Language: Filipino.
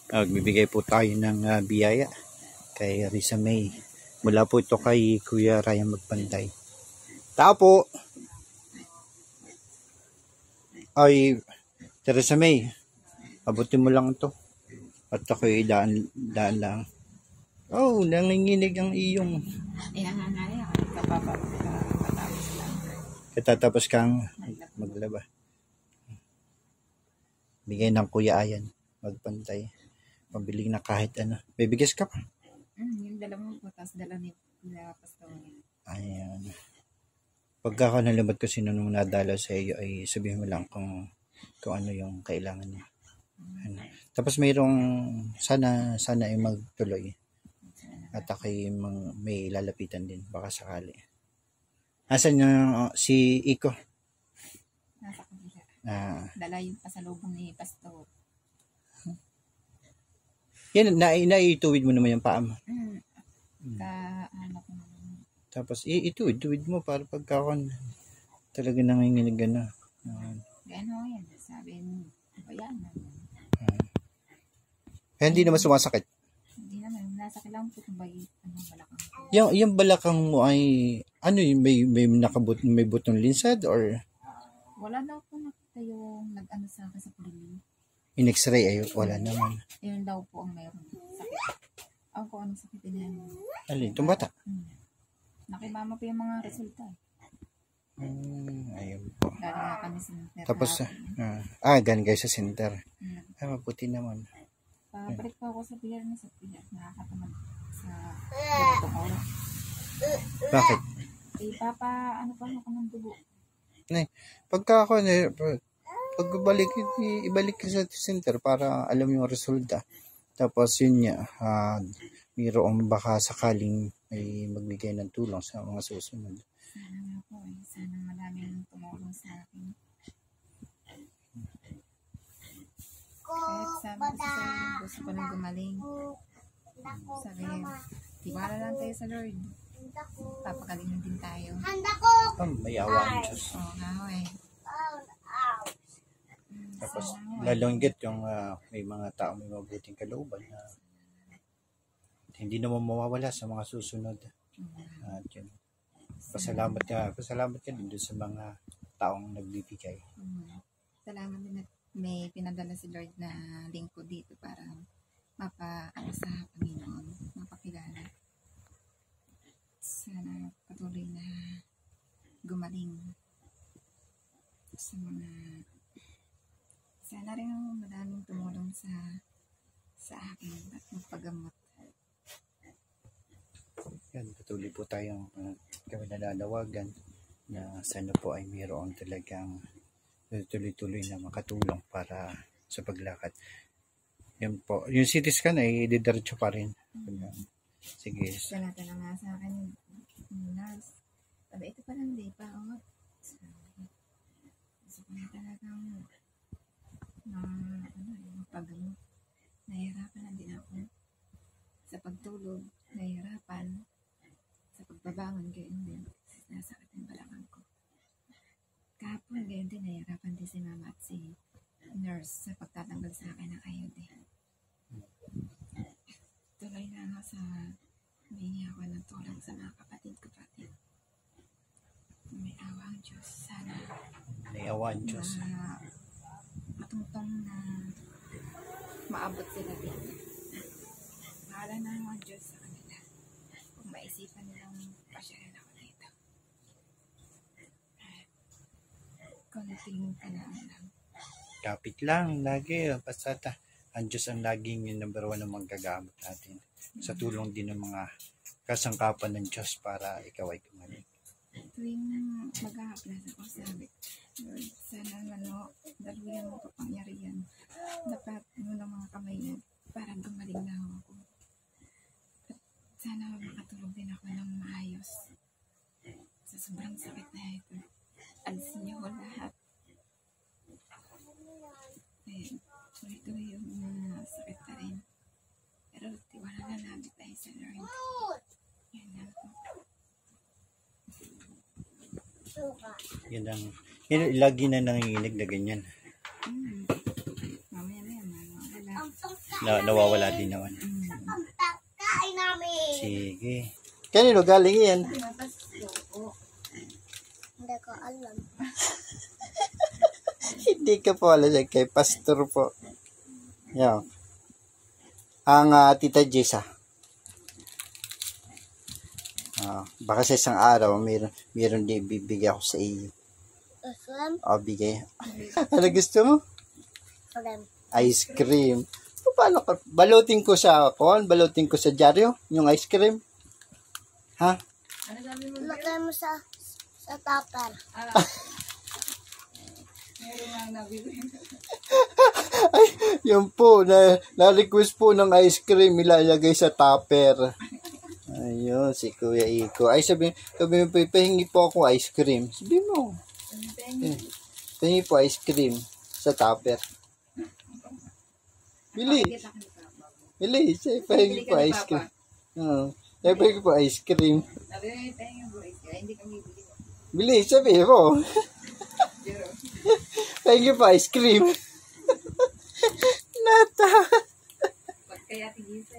Magbibigay po tayo ng biyaya kay Risa May. Mula po ito kay Kuya Ryan Magpantay. Tao po! Ay, Teresa May, abutin mo lang ito. At ako'y daan lang. Oh, nanginginig ang iyong. Ayan nga nga yan. Kapapatapos lang. Katatapos kang maglaba. Bigay ng Kuya Ayan Magpantay. Pambili na kahit ano. May bigas ka pa? Yung dala mo po, tapos dala ni Pastor. Ayan. Pagka ako nalabat ko sino nung nadala sa iyo, ay sabihin mo lang kung ano yung kailangan niya. Ano. Tapos mayroong sana ay magtuloy. At ako'y may lalapitan din. Baka sakali. Asan yung si Iko? Nasa kanila. Dala yung pasalubong ni Pastor. Yan, naituwid mo naman yung paa mo. Ano ko naman. Tapos ituwid mo para pagkakon talaga nanginginig na. Gano'n yan. Sabi mo, yan. Hindi naman sumasakit. Hindi naman. Nasakit lang po kung balakang ko. Yung balakang mo ay ano yung may butong linsad or? Wala daw po nakita yung nag-ano sa akin sa pulili. In x-ray ay wala naman. Yun daw po ang mayroon sakit. Ako kung anong sakit din yan. Alin? Itong bata? Nakimama po yung mga resulta. Ayun po. Galing nga kami sa center. Tapos, galing kayo sa center. Ay, mabuti naman. Pabalik po ako sa PR na sa PR. Nakakatamad sa ganitong oras. Bakit? Ano pa ako ng dugo. Pagka ako, ibalik ka sa center para alam yung resulta. Tapos yun niya, mayroong baka sakaling may magbigay ng tulong sa mga susunod. Sana nga po sana maraming tumulong sa akin. Kahit sabi ko sa gusto ko nang gumaling. Sabi niya, tiwala lang tayo sa Lord. Papagalingin din tayo. May awa ng Diyos. Oo nga Tapos lalonggit yung may mga tao may mabuting kalooban na hindi naman mawawala sa mga susunod. At yun. Pasalamat ka din doon sa mga taong nagbibigay. Salamat din at may pinadala si Lord na lingkod dito para mapaano sa Panginoon, mapakilala. Sana patuloy na gumaling sa mga sana rin ang maraming tumulong sa akin at magpagamot. Yan, patuloy po tayong kami nananawagan na sana po ay mayroon talagang tuloy-tuloy na makatulong para sa paglakad. Yan po. Yung CT scan ay didiretso pa rin. Sige. Salata na nga sa akin nurse. Sabi, ito pa lang di pa. Gusto ko na talagang magpagamot. Nahihirapan na din ako. Sa pagtulog, nahihirapan. Sa pagbabangon, gayon din. Nasakit yung balakang ko. Kahapon, gayon din, nahihirapan din si mama at si nurse sa pagtatanggal sa akin ng IUD. Tuloy na nga sa humingi ako ng tulong sa mga kapatid ko pati. May awa ang Diyos. Sana may awa ang Diyos. Matungtong na maabot sila dito. Bahala na ang Diyos sa kanila. Kung maisipan nilang pasyalan ako na ito. Konting kanaan lang. Kapit lang, lagi. Basta ang Diyos ang laging yung number 1 na manggagamot natin. Sa tulong din ng mga kasangkapan ng Diyos para ikaw ay gumaling. Tuwing mag-a-apply ako, sabi, Lord, sana daluyan mo kapangyarihan. Dapat mo ng mga kamay niya para gumaling na ako. At sana makatulog din ako ng maayos. Sa sobrang sakit na ito, alisin niyo ko lahat. Ayan, tuloy-tuloy yung mga sakit na rin. Pero tiwala na lagi tayo sa Lord. Yan lang po. Yan lagi na nanginginig na ganyan. Mamaya na yan, wala. nawawala din naman. Kain namin. Sige. Kanino galing yan? Hindi ko alam. Hindi ka po alam yan. Kay pastor po. Yan. Ang Tita Jessa. Baka sa isang araw, meron din bibigyan ako sa iyo. Islam? Bigay. Ano gusto mo? Islam. Ice cream. Paano ka? Balutin ko sa balutin ko sa dyaryo, yung ice cream. Ha? Lagay mo sa tupper. Ay, yun po, na-request po ng ice cream, ilalagay sa tupper. Ayun, si Kuya Iko. Ay, sabi mo, pahingi po ako ice cream. Sabi mo. Pahingi po ice cream sa tupper. Bili, pahingi po ice cream. Pahingi po ice cream. Bili, sabi mo. Pahingi po ice cream. Nata. Kaya tigisa